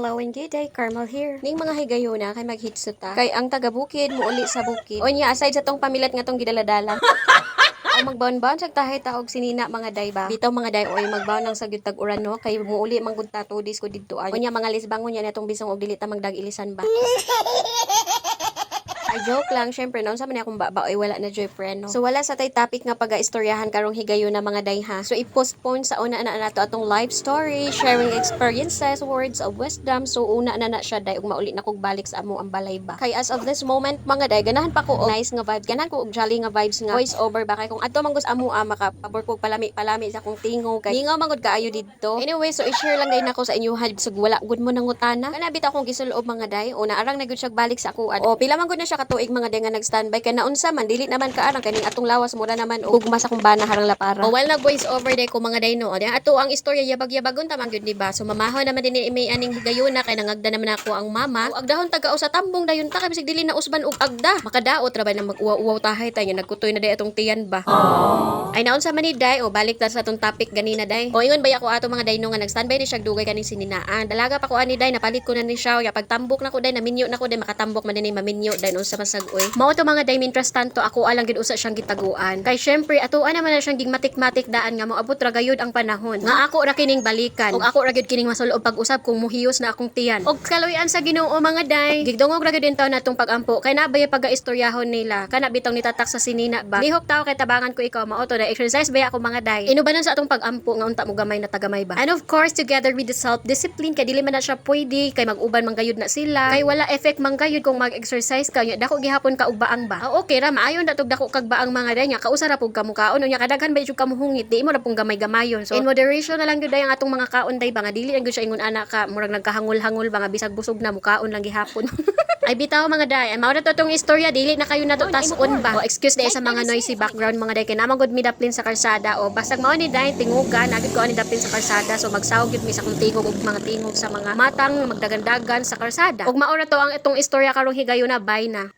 hello and good day, Carmel here. Ning mga higayuna kay maghitsuta. Kay ang taga-bukid muuli sa bukid. O niya, aside sa tong pamilat nga tong gidaladala. Ang magbaon-baon sa tahay taog sinina mga day ba. Bitaw mga day oy magbaon lang sa gyud tag-uran no kay muuli man gud ta 2 days ko didto ay. O niya mga lisbangon niya natong bisong og dili ta magdag-ilisan ba. Ay, joke lang. Syempre, naon sa man akong baba, ay wala na joy friend, no? So, wala sa tay topic nga pag-istoryahan karong higayon na mga dayha. So, i-postpone sa una na nato atong live story, sharing experiences, words of wisdom. So, una na siya day, ug mauli na kog balik sa amo ang balay ba. Kay as of this moment, mga day, ganahan pa ko og nice nga vibes. Ganahan ko og jolly nga vibes nga voice over ba. Kay kung adto man gus amo makapabor kog palami-palami sa akong tingog. Kay hingaw man gud kaayo didto. Anyway, so i-share lang day nako sa inyo sug wala gud mo nangutana. Kana bitaw akong gisulob mga day. Una arang na gud siya balik sa akuan. O, pila man gud na siya katuig mga day nga nag-standby kay naunsa man dili naman ka arang kaning atong lawas mura naman og gugma sa kung bana harang lapara. O while nag voice over day ko mga day no. Di ato ang istorya yabag-yabagon ta man gyud di ba. So mamahon naman din may aning higayuna kay nangagda naman ako ang mama. O agdahon taga sa tambong dayon ta kay bisig dili na usban og agda. Makadaot ra ba na mag-uwaw tahay tayo nagkutoy na day atong tiyan ba. Ay naunsa man ni day o balik ta sa atong topic ganina day. O ingon ba ako ato mga day no nga nag-standby ni siya dugay kaning sininaan. Dalaga pa ko ani day napalit ko na ni siya. Ya pagtambok na ko day naminyo na ko day makatambok man din maminyo day unsa masag-oy. Mao to mga day mintras tanto ako alang gid usa siyang gitaguan. Kay syempre atuan naman na siyang gigmatik-matik daan nga moabot ra gayud ang panahon. Nga ako ra kining balikan. Ug ako ra gid kining masulob pag-usab kung muhiyos na akong tiyan. Og kaluyan sa Ginoo mga day. Gigdungog ra gid din taon natong pag-ampo kay nabay pag-istoryahon nila. Kana bitong nitatak sa sinina ba. Lihok tawo kay tabangan ko ikaw mao to na exercise baya ako mga day. Inubanan sa atong pag-ampo nga unta mo gamay na tagamay ba. And of course together with the self-discipline kay dili man na siya pwede kay mag-uban man gayud na sila. Kay wala effect man gayud kung mag-exercise ka. Dako gihapon ka og baang ba. Okay ra maayon datog dako kag baang mga day nya kausara pug kamukaon unya kadaghan ba jud kamuhungit di mo ra pong gamay-gamayon. So in moderation na lang gyud day ang atong mga kaon day ba nga dili lang gyud siya ingon ana ka murag nagkahangol-hangol ba nga bisag busog na mukaon lang gihapon. Ay bitaw mga day mao na to tong istorya dili na kayo nato tas-on ba. O excuse day sa mga noisy background mga day kay naman gud mi daplin sa kalsada o basag mao ni day tingugan agad ko ani daplin sa kalsada so magsawog gyud mi sa kung tingog ug mga tingog sa mga matang magdagandagan sa kalsada. Ug mao na to ang itong istorya karong higayon na bye na.